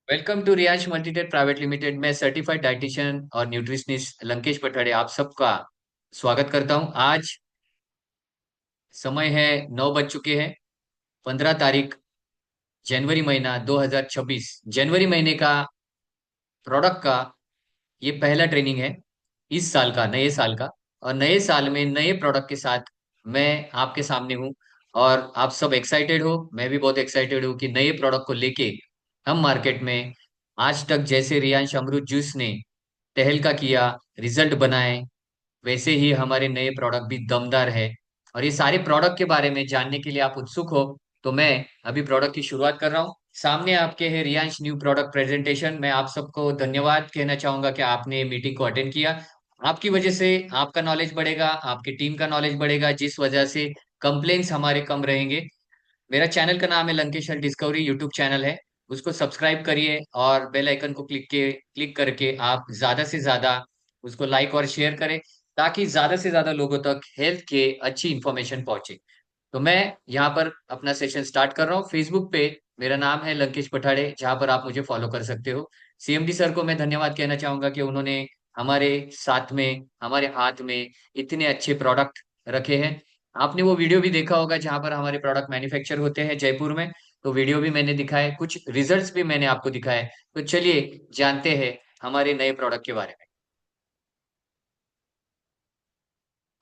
Welcome to Riyansh Multitech Private Limited में certified dietitian और nutritionist Lankesh Pathade आप सबका स्वागत करता हूं। आज समय है 9 बज चुके हैं। 15 तारीख जनवरी महीना 2026 जनवरी महीने का प्रोडक्ट का ये पहला ट्रेनिंग है इस साल का, नए साल का। और नए साल में नए प्रोडक्ट के साथ मैं आपके सामने हूँ। और आप सब एक्साइटेड हो, मैं भी बहुत एक्साइटेड हूँ कि नए प्रोडक्ट को लेके हम मार्केट में आज तक जैसे रियांश अमरूद जूस ने तहलका किया, रिजल्ट बनाए, वैसे ही हमारे नए प्रोडक्ट भी दमदार है। और ये सारे प्रोडक्ट के बारे में जानने के लिए आप उत्सुक हो तो मैं अभी प्रोडक्ट की शुरुआत कर रहा हूँ। सामने आपके है रियांश न्यू प्रोडक्ट प्रेजेंटेशन। मैं आप सबको धन्यवाद कहना चाहूंगा कि आपने मीटिंग को अटेंड किया। आपकी वजह से आपका नॉलेज बढ़ेगा, आपकी टीम का नॉलेज बढ़ेगा, जिस वजह से कंप्लेन्स हमारे कम रहेंगे। मेरा चैनल का नाम है लंकेशल डिस्कवरी, यूट्यूब चैनल है। उसको सब्सक्राइब करिए और बेल आइकन को क्लिक करके आप ज्यादा से ज्यादा उसको लाइक और शेयर करें, ताकि ज्यादा से ज्यादा लोगों तक हेल्थ के अच्छी इंफॉर्मेशन पहुंचे। तो मैं यहाँ पर अपना सेशन स्टार्ट कर रहा हूँ। फेसबुक पे मेरा नाम है लंकेश पठाड़े, जहाँ पर आप मुझे फॉलो कर सकते हो। सीएमडी सर को मैं धन्यवाद कहना चाहूंगा कि उन्होंने हमारे साथ में, हमारे हाथ में इतने अच्छे प्रोडक्ट रखे हैं। आपने वो वीडियो भी देखा होगा जहां पर हमारे प्रोडक्ट मैन्युफैक्चर होते हैं जयपुर में। तो वीडियो भी मैंने दिखाए, कुछ रिजल्ट्स भी मैंने आपको दिखाए। तो चलिए जानते हैं हमारे नए प्रोडक्ट के बारे में।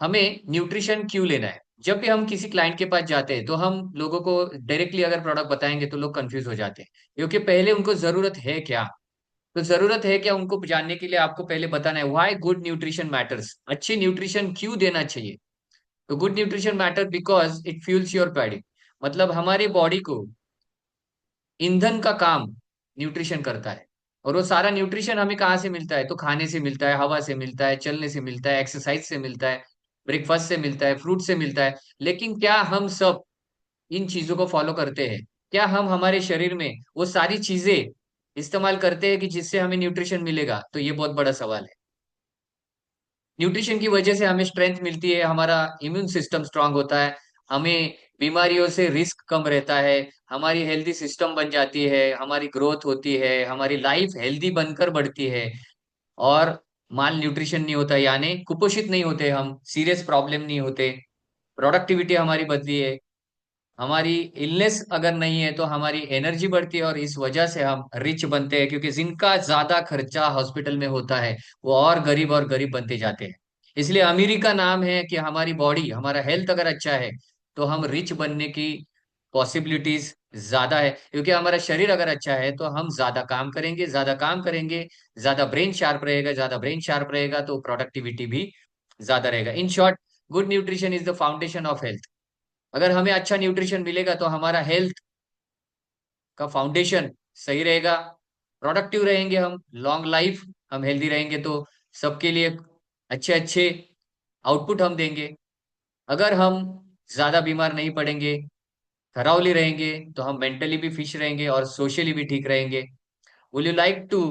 हमें न्यूट्रिशन क्यों लेना है? जब भी हम किसी क्लाइंट के पास जाते हैं तो हम लोगों को डायरेक्टली अगर प्रोडक्ट बताएंगे तो लोग कंफ्यूज हो जाते हैं, क्योंकि पहले उनको जरूरत है क्या। तो जरूरत है क्या उनको जानने के लिए आपको पहले बताना है व्हाई गुड न्यूट्रिशन मैटर्स। अच्छी न्यूट्रिशन क्यों देना चाहिए? तो good nutrition matter because it fuels your body. मतलब हमारी बॉडी को ईंधन का काम न्यूट्रिशन करता है। और वो सारा न्यूट्रिशन हमें कहाँ से मिलता है? तो खाने से मिलता है, हवा से मिलता है, चलने से मिलता है, एक्सरसाइज से मिलता है, ब्रेकफास्ट से मिलता है, फ्रूट से मिलता है। लेकिन क्या हम सब इन चीजों को फॉलो करते हैं? क्या हम हमारे शरीर में वो सारी चीजें इस्तेमाल करते हैं कि जिससे हमें न्यूट्रिशन मिलेगा? तो ये बहुत बड़ा सवाल है। न्यूट्रिशन की वजह से हमें स्ट्रेंथ मिलती है, हमारा इम्यून सिस्टम स्ट्रांग होता है, हमें बीमारियों से रिस्क कम रहता है, हमारी हेल्दी सिस्टम बन जाती है, हमारी ग्रोथ होती है, हमारी लाइफ हेल्दी बनकर बढ़ती है। और माल न्यूट्रिशन नहीं होता, यानी कुपोषित नहीं होते, हम सीरियस प्रॉब्लम नहीं होते, प्रोडक्टिविटी हमारी बढ़ती है, हमारी इलनेस अगर नहीं है तो हमारी एनर्जी बढ़ती है। और इस वजह से हम रिच बनते हैं, क्योंकि जिनका ज्यादा खर्चा हॉस्पिटल में होता है वो और गरीब बनते जाते हैं। इसलिए अमीरी का नाम है कि हमारी बॉडी, हमारा हेल्थ अगर अच्छा है तो हम रिच बनने की पॉसिबिलिटीज ज्यादा है। क्योंकि हमारा शरीर अगर अच्छा है तो हम ज्यादा काम करेंगे, ज्यादा काम करेंगे, ज्यादा ब्रेन शार्प रहेगा, ज्यादा ब्रेन शार्प रहेगा तो प्रोडक्टिविटी भी ज्यादा रहेगा। In short, good nutrition is the foundation of health. अगर हमें अच्छा न्यूट्रिशन मिलेगा तो हमारा हेल्थ का फाउंडेशन सही रहेगा, प्रोडक्टिव रहेंगे हम, लॉन्ग लाइफ, हम हेल्दी रहेंगे तो सबके लिए अच्छे अच्छे आउटपुट हम देंगे। अगर हम ज्यादा बीमार नहीं पड़ेंगे, थरावली रहेंगे, तो हम मेंटली भी फिश रहेंगे और सोशली भी ठीक रहेंगे। Would you like to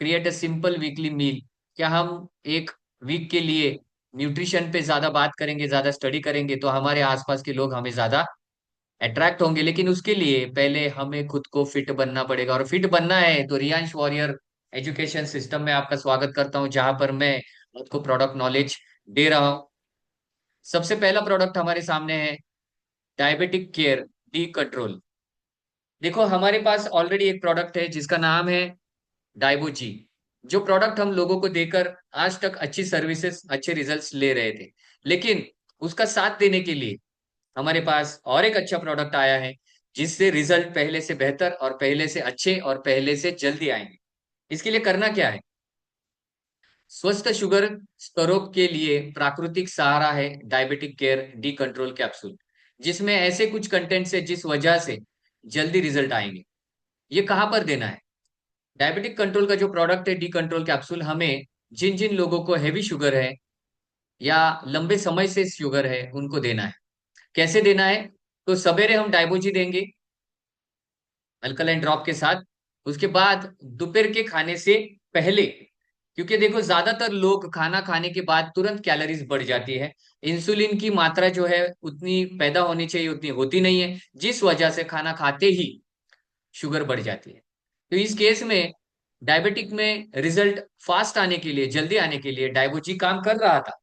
create a simple weekly meal? क्या हम एक वीक के लिए न्यूट्रिशन पे ज्यादा बात करेंगे, ज्यादा स्टडी करेंगे तो हमारे आसपास के लोग हमें ज्यादा अट्रैक्ट होंगे। लेकिन उसके लिए पहले हमें खुद को फिट बनना पड़ेगा, और फिट बनना है तो रियांश वॉरियर एजुकेशन सिस्टम में आपका स्वागत करता हूं, जहां पर मैं आपको प्रोडक्ट नॉलेज दे रहा हूं। सबसे पहला प्रोडक्ट हमारे सामने है डायबिटिक केयर डी कंट्रोल। देखो, हमारे पास ऑलरेडी एक प्रोडक्ट है जिसका नाम है डाइबोजी। जो प्रोडक्ट हम लोगों को देकर आज तक अच्छी सर्विसेज, अच्छे रिजल्ट्स ले रहे थे। लेकिन उसका साथ देने के लिए हमारे पास और एक अच्छा प्रोडक्ट आया है, जिससे रिजल्ट पहले से बेहतर और पहले से अच्छे और पहले से जल्दी आएंगे। इसके लिए करना क्या है? स्वस्थ शुगर स्तरों के लिए प्राकृतिक सहारा है diabetic care D control capsule, जिसमें ऐसे कुछ कंटेंट्स है जिस वजह से जल्दी रिजल्ट आएंगे। ये कहाँ पर देना है? डायबिटिक कंट्रोल का जो प्रोडक्ट है डी कंट्रोल कैप्सूल, हमें जिन जिन लोगों को हैवी शुगर है या लंबे समय से शुगर है उनको देना है। कैसे देना है? तो सवेरे हम डाइबोजी देंगे अल्कलाइन ड्रॉप के साथ। उसके बाद दोपहर के खाने से पहले, क्योंकि देखो ज्यादातर लोग खाना खाने के बाद तुरंत कैलोरीज बढ़ जाती है, इंसुलिन की मात्रा जो है उतनी पैदा होनी चाहिए उतनी होती नहीं है, जिस वजह से खाना खाते ही शुगर बढ़ जाती है। तो इस केस में डायबिटिक में रिजल्ट फास्ट आने के लिए, जल्दी आने के लिए डायबोजी काम कर रहा था,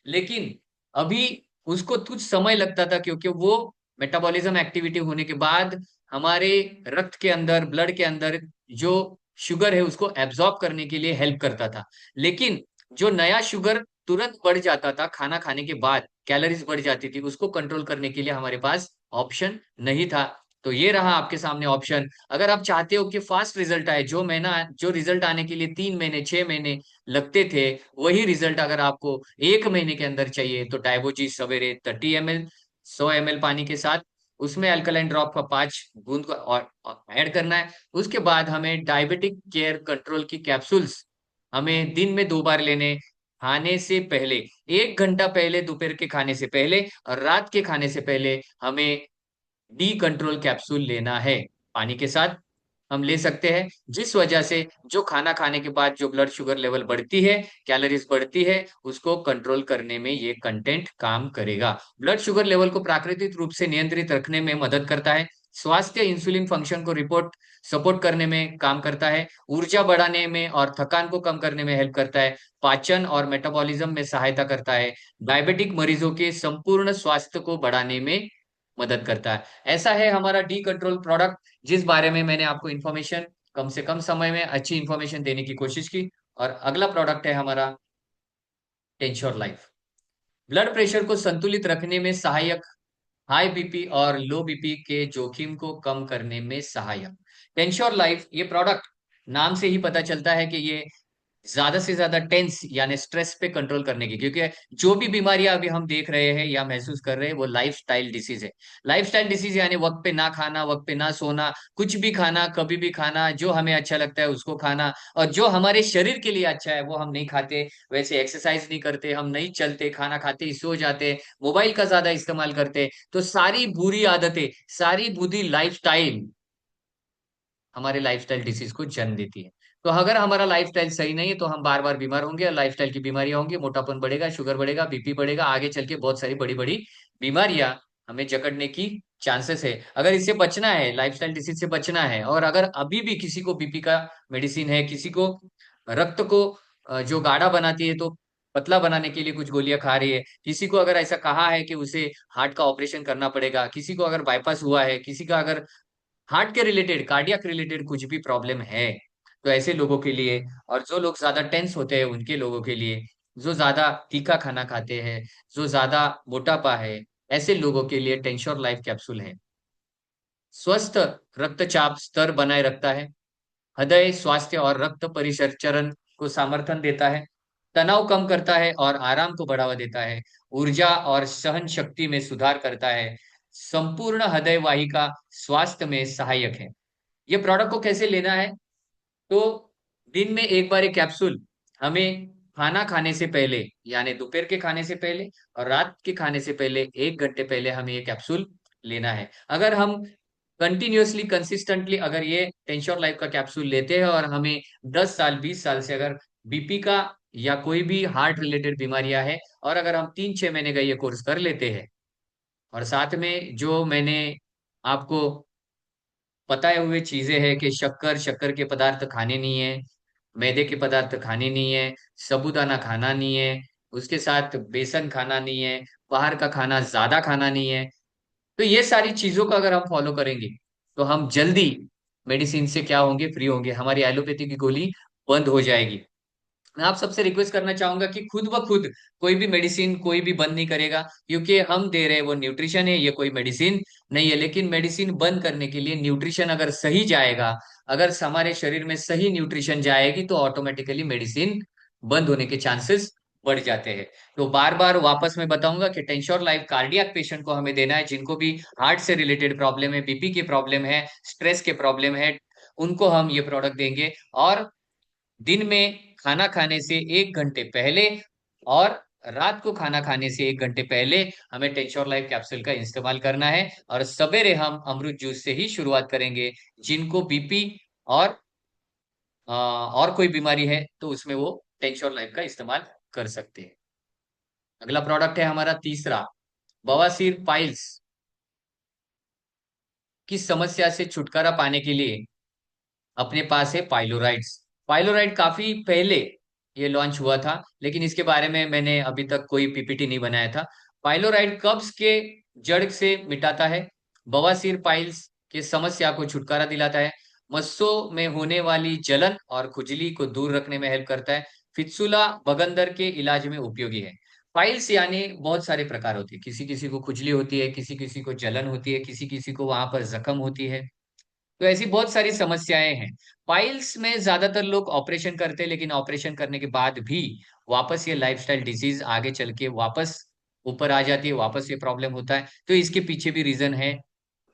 लेकिन अभी उसको कुछ समय लगता था, क्योंकि वो मेटाबॉलिज्म एक्टिविटी होने के बाद हमारे रक्त के अंदर, ब्लड के अंदर जो शुगर है उसको एब्जॉर्ब करने के लिए हेल्प करता था। लेकिन जो नया शुगर तुरंत बढ़ जाता था खाना खाने के बाद, कैलोरीज बढ़ जाती थी, उसको कंट्रोल करने के लिए हमारे पास ऑप्शन नहीं था। तो ये रहा आपके सामने ऑप्शन। अगर आप चाहते हो कि फास्ट रिजल्ट आए, जो रिजल्ट आने के लिए 3 महीने 6 महीने लगते थे, वही रिजल्ट अगर आपको 1 महीने के अंदर चाहिए, तो डायबोजी सवेरे 30 ml 100 ml पानी के साथ, उसमें अल्कलाइन ड्रॉप का 5 बूंद को और ऐड करना है। उसके बाद हमें डायबिटिक केयर कंट्रोल की कैप्सूल्स हमें दिन में 2 बार लेने, खाने से पहले 1 घंटा पहले, दोपहर के खाने से पहले और रात के खाने से पहले हमें डी कंट्रोल कैप्सूल लेना है पानी के साथ। हम ले सकते हैं, जिस वजह से जो खाना खाने के बाद जो ब्लड शुगर लेवल बढ़ती है, कैलोरीज बढ़ती है, उसको कंट्रोल करने में ये कंटेंट काम करेगा। ब्लड शुगर लेवल को प्राकृतिक रूप से नियंत्रित रखने में मदद करता है। स्वास्थ्य इंसुलिन फंक्शन को रिपोर्ट सपोर्ट करने में काम करता है। ऊर्जा बढ़ाने में और थकान को कम करने में हेल्प करता है। पाचन और मेटाबॉलिज्म में सहायता करता है। डायबिटिक मरीजों के संपूर्ण स्वास्थ्य को बढ़ाने में मदद करता है। ऐसा है हमारा डी कंट्रोल प्रोडक्ट, जिस बारे में मैंने आपको इन्फॉर्मेशन कम से कम समय में अच्छी इन्फॉर्मेशन देने की कोशिश की। और अगला प्रोडक्ट है हमारा टेंश्योर लाइफ। ब्लड प्रेशर को संतुलित रखने में सहायक, हाई बीपी और लो बीपी के जोखिम को कम करने में सहायक। टेंश्योर लाइफ ये प्रोडक्ट, नाम से ही पता चलता है कि ये ज्यादा से ज्यादा टेंस यानी स्ट्रेस पे कंट्रोल करने की, क्योंकि जो भी बीमारियां अभी हम देख रहे हैं या महसूस कर रहे हैं वो लाइफस्टाइल डिसीज है। लाइफस्टाइल डिसीज यानी वक्त पे ना खाना, वक्त पे ना सोना, कुछ भी खाना, कभी भी खाना, जो हमें अच्छा लगता है उसको खाना, और जो हमारे शरीर के लिए अच्छा है वो हम नहीं खाते। वैसे एक्सरसाइज नहीं करते, हम नहीं चलते, खाना खाते ही सो जाते, मोबाइल का ज्यादा इस्तेमाल करते। तो सारी बुरी आदतें, सारी बुरी लाइफस्टाइल हमारे लाइफस्टाइल डिसीज को जन्म देती है। तो अगर हमारा लाइफस्टाइल सही नहीं है तो हम बार बार बीमार होंगे, और लाइफस्टाइल की बीमारियां होंगी, मोटापन बढ़ेगा, शुगर बढ़ेगा, बीपी बढ़ेगा, आगे चल के बहुत सारी बड़ी बड़ी बीमारियां हमें जकड़ने की चांसेस है। अगर इससे बचना है, लाइफस्टाइल डिसीज से बचना है, और अगर अभी भी किसी को बीपी का मेडिसिन है, किसी को रक्त को जो गाढ़ा बनाती है तो पतला बनाने के लिए कुछ गोलियां खा रही है, किसी को अगर ऐसा कहा है कि उसे हार्ट का ऑपरेशन करना पड़ेगा, किसी को अगर बाईपास हुआ है, किसी का अगर हार्ट के रिलेटेड, कार्डियक रिलेटेड कुछ भी प्रॉब्लम है, तो ऐसे लोगों के लिए, और जो लोग ज्यादा टेंस होते हैं उनके लोगों के लिए, जो ज्यादा तीखा खाना खाते हैं, जो ज्यादा मोटापा है, ऐसे लोगों के लिए टेंश्योर लाइफ कैप्सूल है। स्वस्थ रक्तचाप स्तर बनाए रखता है, हृदय स्वास्थ्य और रक्त परिसंचरण को समर्थन देता है, तनाव कम करता है और आराम को बढ़ावा देता है, ऊर्जा और सहन शक्ति में सुधार करता है, संपूर्ण हृदय वाहिका स्वास्थ्य में सहायक है। ये प्रोडक्ट को कैसे लेना है? तो दिन में 1 बार एक कैप्सूल हमें खाना खाने से पहले, यानी दोपहर के खाने से पहले और रात के खाने से पहले 1 घंटे पहले हमें ये कैप्सूल लेना है। अगर हम कंटिन्यूअसली कंसिस्टेंटली अगर ये टेंश्योर लाइफ का कैप्सूल लेते हैं, और हमें 10 साल 20 साल से अगर बीपी का या कोई भी हार्ट रिलेटेड बीमारियां है, और अगर हम 3 6 महीने का ये कोर्स कर लेते हैं, और साथ में जो मैंने आपको बताए हुए चीजें हैं कि शक्कर के पदार्थ खाने नहीं है, मैदे के पदार्थ खाने नहीं है, साबूदाना खाना नहीं है, उसके साथ बेसन खाना नहीं है, बाहर का खाना ज्यादा खाना नहीं है, तो ये सारी चीजों को अगर हम फॉलो करेंगे तो हम जल्दी मेडिसिन से क्या होंगे, फ्री होंगे, हमारी एलोपैथी की गोली बंद हो जाएगी। मैं आप सबसे रिक्वेस्ट करना चाहूंगा कि खुद ब खुद कोई भी मेडिसिन कोई भी बंद नहीं करेगा, क्योंकि हम दे रहे हैं वो न्यूट्रिशन है, ये कोई मेडिसिन नहीं है। लेकिन मेडिसिन बंद करने के लिए न्यूट्रिशन अगर सही जाएगा, अगर हमारे शरीर में सही न्यूट्रिशन जाएगी, तो ऑटोमेटिकली मेडिसिन बंद होने के चांसेस बढ़ जाते हैं। तो बार बार वापस मैं बताऊंगा कि टेंश्योर लाइफ कार्डियक पेशेंट को हमें देना है, जिनको भी हार्ट से रिलेटेड प्रॉब्लम है, बीपी की प्रॉब्लम है, स्ट्रेस के प्रॉब्लम है, उनको हम ये प्रोडक्ट देंगे। और दिन में खाना खाने से 1 घंटे पहले और रात को खाना खाने से 1 घंटे पहले हमें टेंश्योर लाइफ कैप्सूल का इस्तेमाल करना है। और सवेरे हम अमृत जूस से ही शुरुआत करेंगे। जिनको बीपी और और कोई बीमारी है तो उसमें वो टेंश्योर लाइफ का इस्तेमाल कर सकते हैं। अगला प्रोडक्ट है हमारा तीसरा, बवासीर पाइल्स की समस्या से छुटकारा पाने के लिए अपने पास है पाइलोराइड्स। पाइलोराइड काफी पहले ये लॉन्च हुआ था, लेकिन इसके बारे में मैंने अभी तक कोई पीपीटी नहीं बनाया था। पाइलोराइड कब्ज के जड़ से मिटाता है, बवासीर पाइल्स की समस्या को छुटकारा दिलाता है, मस्सों में होने वाली जलन और खुजली को दूर रखने में हेल्प करता है, फित्सुला बगंदर के इलाज में उपयोगी है। पाइल्स यानी बहुत सारे प्रकार होते हैं, किसी किसी को खुजली होती है, किसी किसी को जलन होती है, किसी किसी को वहां पर जख्म होती है। तो ऐसी बहुत सारी समस्याएं हैं। पाइल्स में ज्यादातर लोग ऑपरेशन करते हैं, लेकिन ऑपरेशन करने के बाद भी वापस ये लाइफस्टाइल डिजीज आगे चल के वापस ऊपर आ जाती है, वापस ये प्रॉब्लम होता है। तो इसके पीछे भी रीजन है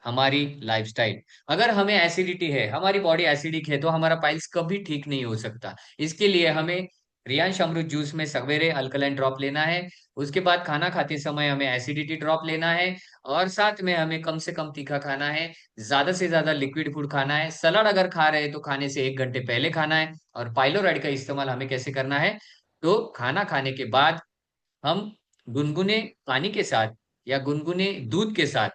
हमारी लाइफस्टाइल। अगर हमें एसिडिटी है, हमारी बॉडी एसिडिक है, तो हमारा पाइल्स कभी ठीक नहीं हो सकता। इसके लिए हमें रियांश अमृत जूस में सवेरे अल्कलाइन ड्रॉप लेना है, उसके बाद खाना खाते समय हमें एसिडिटी ड्रॉप लेना है, और साथ में हमें कम से कम तीखा खाना है, ज्यादा से ज्यादा लिक्विड फूड खाना है। सलाद अगर खा रहे हैं तो खाने से 1 घंटे पहले खाना है। और पाइलोराइड का इस्तेमाल हमें कैसे करना है, तो खाना खाने के बाद हम गुनगुने पानी के साथ या गुनगुने दूध के साथ,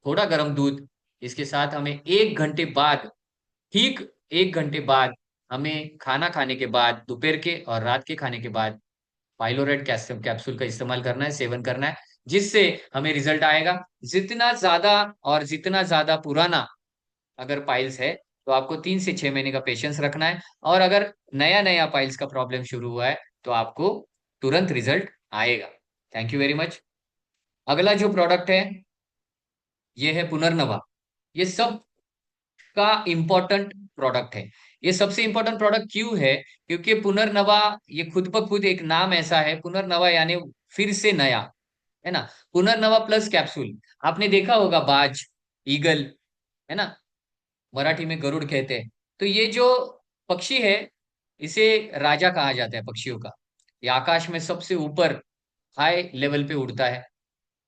थोड़ा गर्म दूध, इसके साथ हमें 1 घंटे बाद, ठीक 1 घंटे बाद, हमें खाना खाने के बाद, दोपहर के और रात के खाने के बाद पाइलोरेट कैप्सूल का इस्तेमाल करना है, सेवन करना है, जिससे हमें रिजल्ट आएगा। जितना ज्यादा और जितना ज्यादा पुराना अगर पाइल्स है, तो आपको 3 से 6 महीने का पेशेंस रखना है। और अगर नया नया पाइल्स का प्रॉब्लम शुरू हुआ है, तो आपको तुरंत रिजल्ट आएगा। Thank you very much. अगला जो प्रोडक्ट है, ये है पुनर्नवा। ये सब का इम्पोर्टेंट प्रोडक्ट है। ये सबसे इम्पोर्टेंट प्रोडक्ट क्यों है? क्योंकि पुनर्नवा, ये खुद ब खुद एक नाम ऐसा है, पुनर्नवा यानी फिर से नया, है ना। पुनर्नवा प्लस कैप्सूल, आपने देखा होगा बाज, ईगल, है ना, मराठी में गरुड़ कहते हैं। तो ये जो पक्षी है, इसे राजा कहा जाता है पक्षियों का। ये आकाश में सबसे ऊपर हाई लेवल पे उड़ता है।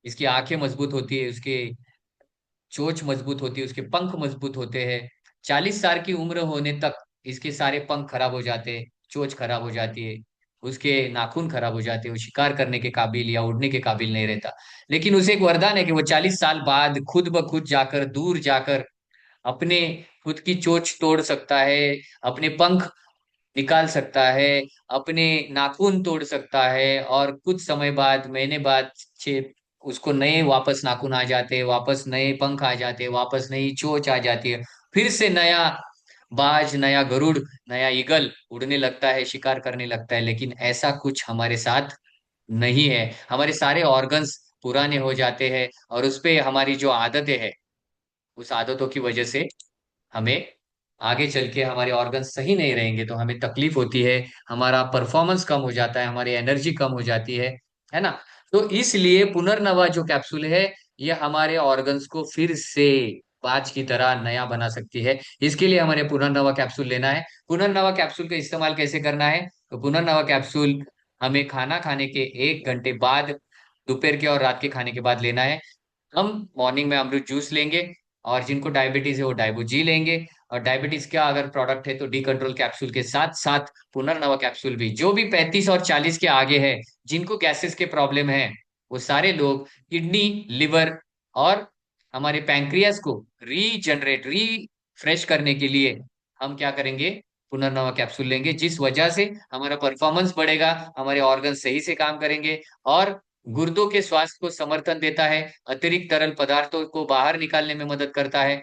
इसकी आंखें मजबूत होती है, उसके चोंच मजबूत होती है, उसके पंख मजबूत होते हैं। 40 साल की उम्र होने तक इसके सारे पंख खराब हो जाते हैं, चोंच खराब हो जाती है, उसके नाखून खराब हो जाते हैं, वो शिकार करने के काबिल या उड़ने के काबिल नहीं रहता। लेकिन उसे एक वरदान है कि वो 40 साल बाद खुद ब खुद जाकर, दूर जाकर अपने खुद की चोंच तोड़ सकता है, अपने पंख निकाल सकता है, अपने नाखून तोड़ सकता है, और कुछ समय बाद, महीने बाद, छे उसको नए वापस नाखून आ जाते हैं, वापस नए पंख आ जाते हैं, वापस नई चोंच आ जाती है, फिर से नया बाज, नया गरुड़, नया ईगल उड़ने लगता है, शिकार करने लगता है। लेकिन ऐसा कुछ हमारे साथ नहीं है। हमारे सारे ऑर्गन्स पुराने हो जाते हैं, और उस पे हमारी जो आदतें हैं, उस आदतों की वजह से हमें आगे चल के हमारे ऑर्गन सही नहीं रहेंगे, तो हमें तकलीफ होती है, हमारा परफॉर्मेंस कम हो जाता है, हमारी एनर्जी कम हो जाती है ना। तो इसलिए पुनर्नवा जो कैप्सूल है, ये हमारे ऑर्गन्स को फिर से कांच की तरह नया बना सकती है। इसके लिए हमारे पुनर्नवा कैप्सूल लेना है। पुनर्नवा कैप्सूल का इस्तेमाल कैसे करना है? तो पुनर्नवा कैप्सूल हमें खाना खाने के 1 घंटे बाद, दोपहर के और रात के खाने के बाद लेना है। हम मॉर्निंग में अमरूद जूस लेंगे, और जिनको डायबिटीज है वो डाइबोजी लेंगे। और डायबिटीज का अगर प्रोडक्ट है तो डी कंट्रोल कैप्सूल के साथ साथ पुनर्नवा कैप्सूल भी। जो भी 35 और 40 के आगे है, जिनको गैसेस के प्रॉब्लम है, वो सारे लोग किडनी, लिवर और हमारे पैंक्रियास को रीफ्रेश करने के लिए हम क्या करेंगे? पुनर्नवा कैप्सूल लेंगे, जिस वजह से हमारा परफॉर्मेंस बढ़ेगा, हमारे ऑर्गन सही से काम करेंगे, और गुर्दों के स्वास्थ्य को समर्थन देता है, अतिरिक्त तरल पदार्थों को बाहर निकालने में मदद करता है,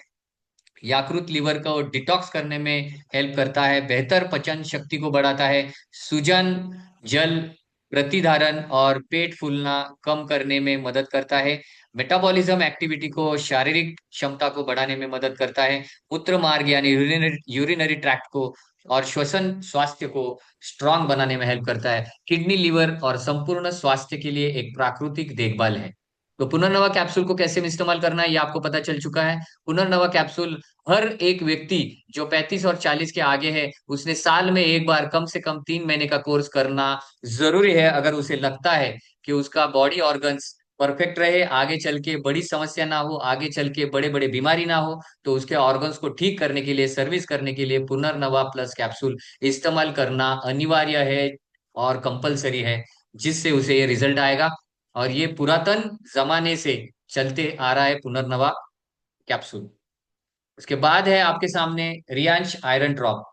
याकृत लिवर को डिटॉक्स करने में हेल्प करता है, बेहतर पचन शक्ति को बढ़ाता है, सूजन, जल प्रतिधारण और पेट फूलना कम करने में मदद करता है, मेटाबॉलिज्म एक्टिविटी को, शारीरिक क्षमता को बढ़ाने में मदद करता है, मूत्र मार्ग यानी यूरिनरी ट्रैक्ट को और श्वसन स्वास्थ्य को स्ट्रांग बनाने में हेल्प करता है। किडनी, लिवर और संपूर्ण स्वास्थ्य के लिए एक प्राकृतिक देखभाल है। तो पुनर्नवा कैप्सूल को कैसे इस्तेमाल करना है, ये आपको पता चल चुका है। पुनर्नवा कैप्सूल हर एक व्यक्ति जो 35 और 40 के आगे है, उसने साल में एक बार कम से कम 3 महीने का कोर्स करना जरूरी है। अगर उसे लगता है कि उसका बॉडी ऑर्गन्स परफेक्ट रहे, आगे चल के बड़ी समस्या ना हो, आगे चल के बड़े बड़े बीमारी ना हो, तो उसके ऑर्गन्स को ठीक करने के लिए, सर्विस करने के लिए पुनर्नवा प्लस कैप्सूल इस्तेमाल करना अनिवार्य है और कंपलसरी है, जिससे उसे ये रिजल्ट आएगा। और ये पुरातन जमाने से चलते आ रहा है पुनर्नवा कैप्सूल। उसके बाद है आपके सामने रियांश आयरन ड्रॉप।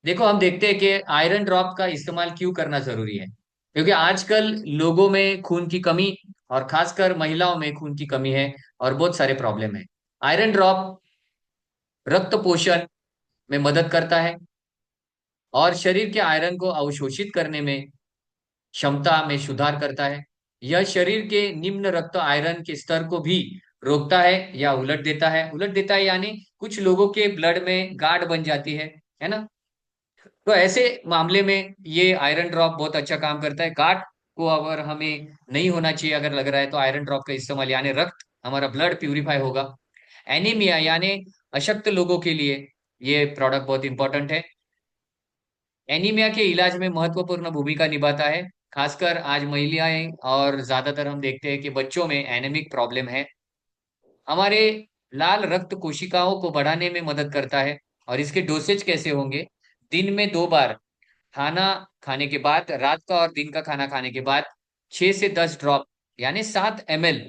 देखो हम देखते हैं कि आयरन ड्रॉप का इस्तेमाल क्यों करना जरूरी है, क्योंकि आजकल लोगों में खून की कमी और खासकर महिलाओं में खून की कमी है और बहुत सारे प्रॉब्लम है। आयरन ड्रॉप रक्त पोषण में मदद करता है और शरीर के आयरन को अवशोषित करने में क्षमता में सुधार करता है। यह शरीर के निम्न रक्त आयरन के स्तर को भी रोकता है या उलट देता है, यानी कुछ लोगों के ब्लड में गांठ बन जाती है ना। तो ऐसे मामले में ये आयरन ड्रॉप बहुत अच्छा काम करता है। गांठ को अगर हमें नहीं होना चाहिए अगर लग रहा है, तो आयरन ड्रॉप का इस्तेमाल, यानी रक्त हमारा ब्लड प्यूरिफाई होगा। एनीमिया यानी अशक्त लोगों के लिए ये प्रोडक्ट बहुत इंपॉर्टेंट है। एनीमिया के इलाज में महत्वपूर्ण भूमिका निभाता है, खासकर आज महिलाएं और ज्यादातर हम देखते हैं कि बच्चों में एनीमिक प्रॉब्लम है। हमारे लाल रक्त कोशिकाओं को बढ़ाने में मदद करता है। और इसके डोसेज कैसे होंगे? दिन में 2 बार, खाना खाने के बाद, रात का और दिन का खाना खाने के बाद 6 से 10 ड्रॉप यानी 7 ml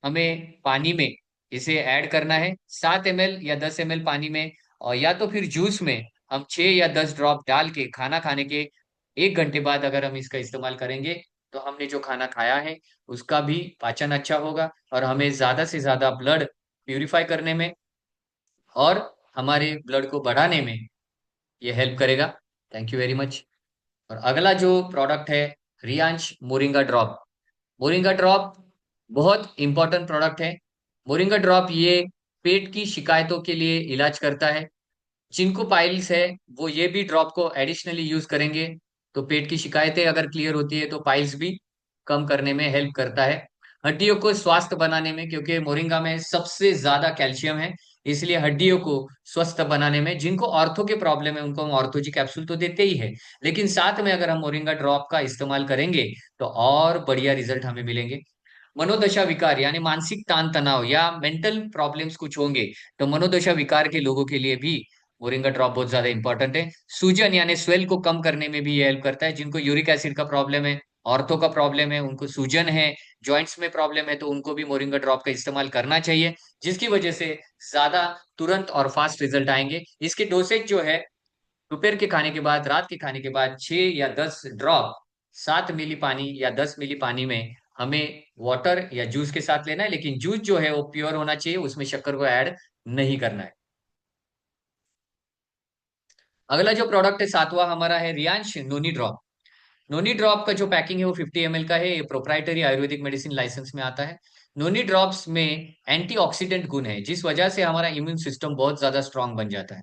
हमें पानी में इसे ऐड करना है। 7 ml या 10 ml पानी में, और या तो फिर जूस में हम 6 या 10 ड्रॉप डाल के खाना खाने के 1 घंटे बाद अगर हम इसका इस्तेमाल करेंगे, तो हमने जो खाना खाया है उसका भी पाचन अच्छा होगा और हमें ज्यादा से ज्यादा ब्लड प्यूरिफाई करने में और हमारे ब्लड को बढ़ाने में ये हेल्प करेगा। Thank you very much. और अगला जो प्रोडक्ट है, Riyansh moringa drop. Moringa drop बहुत इंपॉर्टेंट प्रोडक्ट है। मोरिंगा ड्रॉप ये पेट की शिकायतों के लिए इलाज करता है। जिनको पाइल्स है वो ये भी ड्रॉप को एडिशनली यूज करेंगे, तो पेट की शिकायतें अगर क्लियर होती है तो पाइल्स भी कम करने में हेल्प करता है। हड्डियों को स्वस्थ बनाने में, क्योंकि मोरिंगा में सबसे ज्यादा कैल्शियम है, इसलिए हड्डियों को स्वस्थ बनाने में, जिनको ऑर्थो के प्रॉब्लम है उनको हम ऑर्थोजी कैप्सूल तो देते ही है, लेकिन साथ में अगर हम मोरिंगा ड्रॉप का इस्तेमाल करेंगे तो और बढ़िया रिजल्ट हमें मिलेंगे। मनोदशा विकार यानी मानसिक तान तनाव या मेंटल प्रॉब्लम्स कुछ होंगे, तो मनोदशा विकार के लोगों के लिए भी मोरिंगा ड्रॉप बहुत ज्यादा इंपॉर्टेंट है। सूजन यानी स्वेल को कम करने में भी ये हेल्प करता है। जिनको यूरिक एसिड का प्रॉब्लम है, ऑर्थो का प्रॉब्लम है, उनको सूजन है, जॉइंट्स में प्रॉब्लम है, तो उनको भी मोरिंगा ड्रॉप का इस्तेमाल करना चाहिए, जिसकी वजह से ज्यादा तुरंत और फास्ट रिजल्ट आएंगे। इसके डोसेज जो है, दोपहर के खाने के बाद, रात के खाने के बाद 6 या 10 ड्रॉप 7 मिली पानी या 10 मिली पानी में हमें वाटर या जूस के साथ लेना है, लेकिन जूस जो है वो प्योर होना चाहिए, उसमें शक्कर को ऐड नहीं करना है। अगला जो प्रोडक्ट है सातवां हमारा है रियांश नोनी ड्रॉप। नोनी ड्रॉप का जो पैकिंग है वो 50 ml का है। ये प्रोप्राइटरी आयुर्वेदिक मेडिसिन लाइसेंस में आता है। नोनी ड्रॉप्स में एंटीऑक्सीडेंट गुण है, जिस वजह से हमारा इम्यून सिस्टम बहुत ज्यादा स्ट्रांग बन जाता है।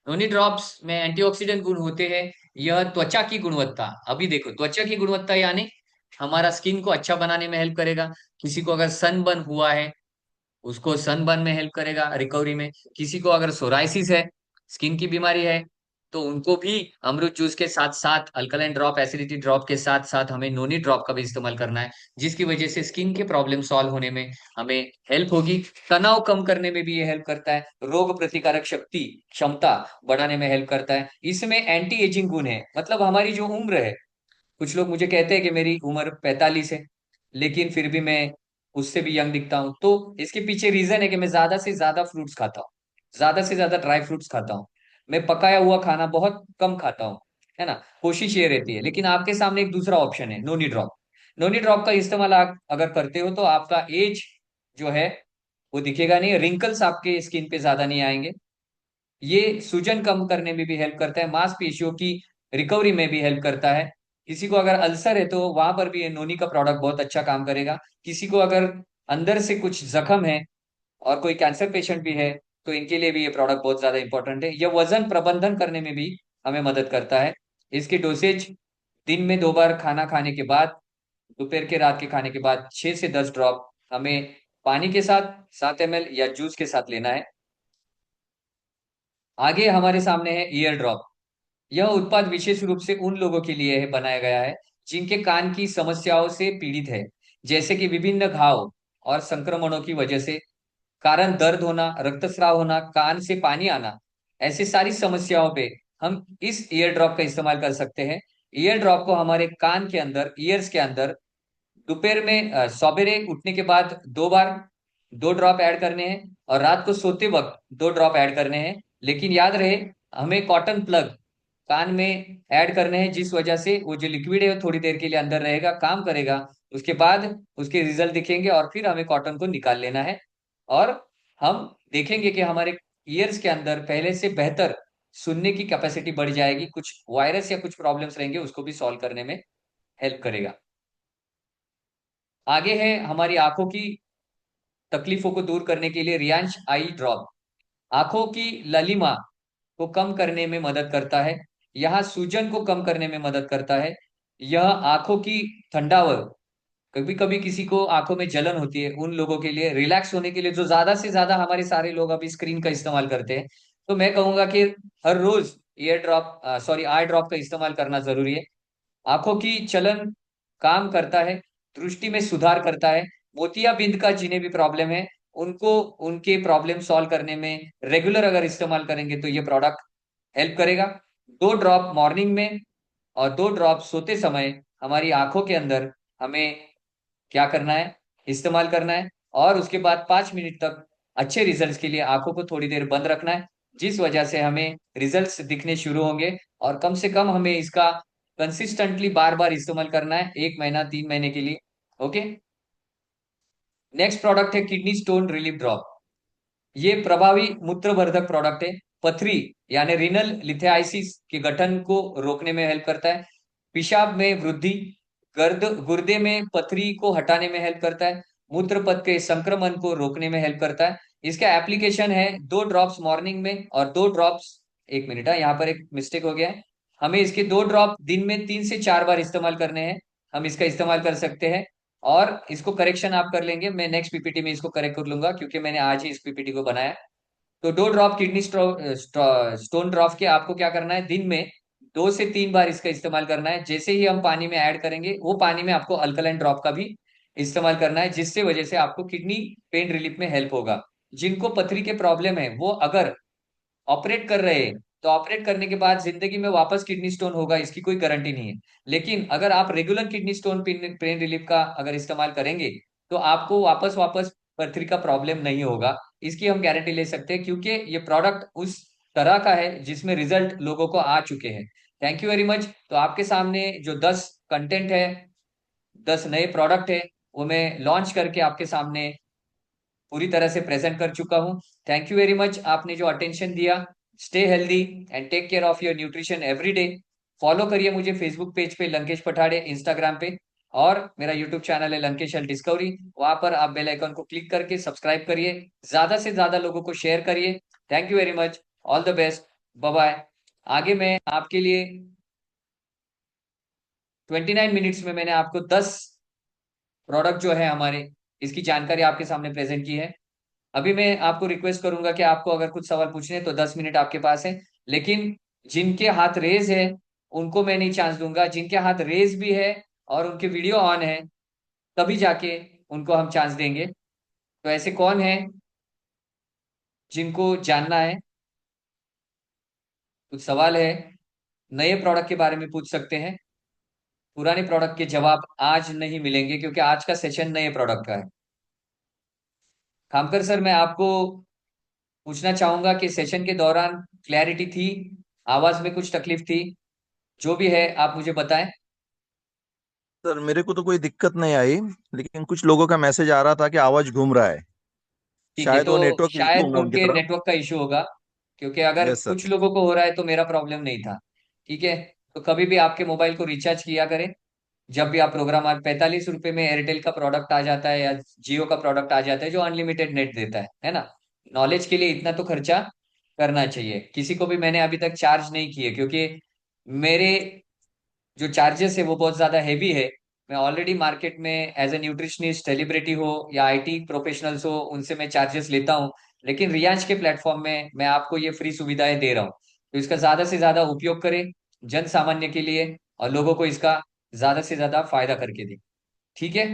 नोनी ड्रॉप्स में एंटीऑक्सीडेंट गुण होते हैं। यह त्वचा की गुणवत्ता, अभी देखो त्वचा की गुणवत्ता यानी हमारा स्किन को अच्छा बनाने में हेल्प करेगा। किसी को अगर सनबर्न हुआ है, उसको सनबर्न में हेल्प करेगा रिकवरी में। किसी को अगर सोराइसिस है, स्किन की बीमारी है, तो उनको भी अमरूद जूस के साथ साथ अल्कलाइन ड्रॉप, एसिडिटी ड्रॉप के साथ साथ हमें नोनी ड्रॉप का भी इस्तेमाल करना है, जिसकी वजह से स्किन के प्रॉब्लम सॉल्व होने में हमें हेल्प होगी। तनाव कम करने में भी ये हेल्प करता है। रोग प्रतिकारक शक्ति क्षमता बढ़ाने में हेल्प करता है। इसमें एंटी एजिंग गुण है, मतलब हमारी जो उम्र है, कुछ लोग मुझे कहते हैं कि मेरी उम्र 45 है, लेकिन फिर भी मैं उससे भी यंग दिखता हूँ। तो इसके पीछे रीजन है कि मैं ज्यादा से ज्यादा फ्रूट्स खाता हूँ, ज्यादा से ज्यादा ड्राई फ्रूट्स खाता हूँ, मैं पकाया हुआ खाना बहुत कम खाता हूँ, है ना। कोशिश ये रहती है। लेकिन आपके सामने एक दूसरा ऑप्शन है, नोनी ड्रॉप। नोनी ड्रॉप का इस्तेमाल आप अगर करते हो तो आपका एज जो है वो दिखेगा नहीं, रिंकल्स आपके स्किन पे ज्यादा नहीं आएंगे। ये सूजन कम करने में भी हेल्प करता है, मांसपेशियों की रिकवरी में भी हेल्प करता है। किसी को अगर अल्सर है तो वहां पर भी ये नोनी का प्रोडक्ट बहुत अच्छा काम करेगा। किसी को अगर अंदर से कुछ जख्म है और कोई कैंसर पेशेंट भी है, तो इनके लिए भी ये प्रोडक्ट बहुत ज्यादा इंपॉर्टेंट है। यह वजन प्रबंधन करने में भी हमें मदद करता है। इसकी डोसेज दिन में 2 बार खाना खाने के बाद, दोपहर के रात के खाने के बाद 6 से 10 ड्रॉप हमें पानी के साथ 7 ml या जूस के साथ लेना है। आगे हमारे सामने है ईयर ड्रॉप। यह उत्पाद विशेष रूप से उन लोगों के लिए बनाया गया है जिनके कान की समस्याओं से पीड़ित है, जैसे कि विभिन्न घाव और संक्रमणों की वजह से कारण दर्द होना, रक्तस्राव होना, कान से पानी आना। ऐसी सारी समस्याओं पे हम इस ईयर ड्रॉप का इस्तेमाल कर सकते हैं। ईयर ड्रॉप को हमारे कान के अंदर, ईयर्स के अंदर, दोपहर में सवेरे उठने के बाद 2 बार, दो ड्रॉप ऐड करने हैं, और रात को सोते वक्त दो ड्रॉप ऐड करने हैं। लेकिन याद रहे, हमें कॉटन प्लग कान में ऐड करने हैं, जिस वजह से वो जो लिक्विड है वो थोड़ी देर के लिए अंदर रहेगा, काम करेगा। उसके बाद उसके रिजल्ट दिखेंगे और फिर हमें कॉटन को निकाल लेना है। और हम देखेंगे कि हमारे ईयर्स के अंदर पहले से बेहतर सुनने की कैपेसिटी बढ़ जाएगी, कुछ वायरस या कुछ प्रॉब्लम्स रहेंगे उसको भी सॉल्व करने में हेल्प करेगा। आगे है हमारी आंखों की तकलीफों को दूर करने के लिए रियांश आई ड्रॉप। आंखों की ललिमा को कम करने में मदद करता है, यह सूजन को कम करने में मदद करता है, यह आंखों की ठंडावर, कभी कभी किसी को आंखों में जलन होती है उन लोगों के लिए रिलैक्स होने के लिए, जो ज्यादा से ज्यादा हमारे सारे लोग अभी स्क्रीन का इस्तेमाल करते हैं, तो मैं कहूंगा कि हर रोज ear drop sorry eye drop का इस्तेमाल करना जरूरी है। आंखों की चलन काम करता है, दृष्टि में सुधार करता है। मोतियाबिंद का जिन्हें भी प्रॉब्लम है, उनको उनके प्रॉब्लम सॉल्व करने में रेगुलर अगर इस्तेमाल करेंगे तो ये प्रोडक्ट हेल्प करेगा। दो ड्रॉप मॉर्निंग में और दो ड्रॉप सोते समय हमारी आंखों के अंदर हमें क्या करना है, इस्तेमाल करना है। और उसके बाद 5 मिनट तक अच्छे रिजल्ट्स के लिए आंखों को थोड़ी देर बंद रखना है, जिस वजह से हमें रिजल्ट्स दिखने शुरू होंगे। और कम से कम हमें इसका कंसिस्टेंटली बार बार इस्तेमाल करना है, 1 महीना 3 महीने के लिए। ओके। नेक्स्ट प्रोडक्ट है किडनी स्टोन रिलीफ ड्रॉप। ये प्रभावी मूत्रवर्धक प्रोडक्ट है। पथरी यानी रीनल लिथेआइसिस के गठन को रोकने में हेल्प करता है, पेशाब में वृद्धि, गर्द गुर्दे में पथरी को हटाने में हेल्प करता है, मूत्र पथ के संक्रमण को रोकने में हेल्प करता है। इसका एप्लीकेशन है दो ड्रॉप्स मॉर्निंग में और दो ड्रॉप्स, 1 मिनट है, यहाँ पर एक मिस्टेक हो गया है। हमें इसके दो ड्रॉप दिन में 3 से 4 बार इस्तेमाल करने हैं, हम इसका इस्तेमाल कर सकते हैं। और इसको करेक्शन आप कर लेंगे, मैं नेक्स्ट पीपीटी में इसको करेक्ट कर लूंगा क्योंकि मैंने आज ही इस पीपीटी को बनाया। तो दो ड्रॉप किडनी स्टोन ड्रॉप के आपको क्या करना है, दिन में 2 से 3 बार इसका इस्तेमाल करना है। जैसे ही हम पानी में ऐड करेंगे, वो पानी में आपको अल्कलाइन ड्रॉप का भी इस्तेमाल करना है, जिससे वजह से आपको किडनी पेन रिलीफ में हेल्प होगा। जिनको पथरी के प्रॉब्लम है वो अगर ऑपरेट कर रहे हैं, तो ऑपरेट करने के बाद जिंदगी में वापस किडनी स्टोन होगा इसकी कोई गारंटी नहीं है। लेकिन अगर आप regular kidney stone pain relief का अगर इस्तेमाल करेंगे, तो आपको वापस वापस पथरी का प्रॉब्लम नहीं होगा, इसकी हम गारंटी ले सकते हैं, क्योंकि ये प्रोडक्ट उस तरह का है जिसमें रिजल्ट लोगों को आ चुके हैं। Thank you very much. तो आपके सामने जो 10 कंटेंट है, 10 नए प्रोडक्ट है, वो मैं लॉन्च करके आपके सामने पूरी तरह से प्रेजेंट कर चुका हूं। थैंक यू वेरी मच, आपने जो अटेंशन दिया। Stay healthy and take care of your nutrition every day. Follow करिए मुझे फेसबुक पेज पे लंकेश पठाड़े, इंस्टाग्राम पे, और मेरा यूट्यूब चैनल है लंकेश हेल्थ डिस्कवरी। वहां पर आप बेल आइकन को क्लिक करके सब्सक्राइब करिए, ज्यादा से ज्यादा लोगों को शेयर करिए। Thank you very much. All the best. Bye bye. आगे मैं आपके लिए 29 मिनट्स में मैंने आपको 10 प्रोडक्ट जो है हमारे, इसकी जानकारी आपके सामने प्रेजेंट की है। अभी मैं आपको रिक्वेस्ट करूंगा कि आपको अगर कुछ सवाल पूछने हैं तो 10 मिनट आपके पास है। लेकिन जिनके हाथ रेज है उनको मैं नहीं चांस दूंगा, जिनके हाथ रेज भी है और उनके वीडियो ऑन है तभी जाके उनको हम चांस देंगे। तो ऐसे कौन है जिनको जानना है, कुछ सवाल है, नए प्रोडक्ट के बारे में पूछ सकते हैं। पुराने प्रोडक्ट के जवाब आज नहीं मिलेंगे क्योंकि आज का सेशन नए प्रोडक्ट का है। खामकर सर, मैं आपको पूछना चाहूंगा कि सेशन के दौरान क्लैरिटी थी, आवाज में कुछ तकलीफ थी, जो भी है आप मुझे बताएं। सर मेरे को तो कोई दिक्कत नहीं आई, लेकिन कुछ लोगों का मैसेज आ रहा था कि आवाज घूम रहा है। ठीक है, शायद तो वो नेटवर्क इशू शायद होगा उनकी उनके तरफ। नेटवर्क का इशू होगा, क्योंकि अगर यस सर। कुछ लोगों को हो रहा है तो मेरा प्रॉब्लम नहीं था। ठीक है। तो कभी भी आपके मोबाइल को रिचार्ज किया करें, जब भी आप प्रोग्राम, आज 45 रुपए में एयरटेल का प्रोडक्ट आ जाता है या जियो का प्रोडक्ट आ जाता है जो अनलिमिटेड नेट देता है ना। नॉलेज के लिए इतना तो खर्चा करना चाहिए। किसी को भी मैंने अभी तक चार्ज नहीं किए, क्योंकि मेरे जो चार्जेस है वो बहुत ज्यादा हैवी है। मैं ऑलरेडी मार्केट में एज ए न्यूट्रिशनिस्ट, सेलिब्रिटी हो या आईटी प्रोफेशनल्स हो, उनसे मैं चार्जेस लेता हूँ। लेकिन रियांश के प्लेटफॉर्म में मैं आपको ये फ्री सुविधाएं दे रहा हूँ, तो इसका ज्यादा से ज्यादा उपयोग करें जन सामान्य के लिए, और लोगों को इसका ज्यादा से ज्यादा फायदा करके दें। ठीक है।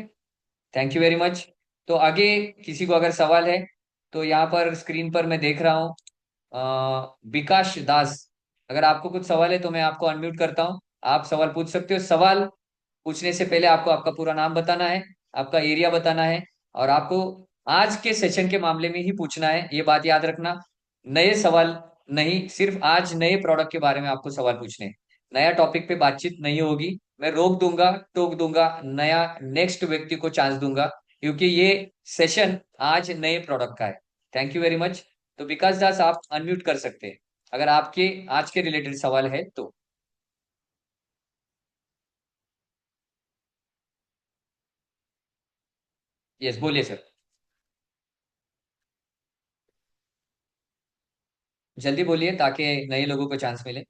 Thank you very much. तो आगे किसी को अगर सवाल है तो यहाँ पर स्क्रीन पर मैं देख रहा हूँ विकास दास, अगर आपको कुछ सवाल है तो मैं आपको अनम्यूट करता हूँ, आप सवाल पूछ सकते हो। सवाल पूछने से पहले आपको आपका पूरा नाम बताना है, आपका एरिया बताना है, और आपको आज के सेशन के मामले में ही पूछना है, ये बात याद रखना। नए सवाल नहीं, सिर्फ आज नए प्रोडक्ट के बारे में आपको सवाल पूछने हैं। नया टॉपिक पे बातचीत नहीं होगी। मैं रोक दूंगा, टोक दूंगा, नया नेक्स्ट व्यक्ति को चांस दूंगा, क्योंकि ये सेशन आज नए प्रोडक्ट का है। Thank you very much. तो विकास दास, आप अनम्यूट कर सकते हैं अगर आपके आज के रिलेटेड सवाल है तो। यस, बोलिए सर। जल्दी बोलिए ताकि नए लोगों को चांस मिले।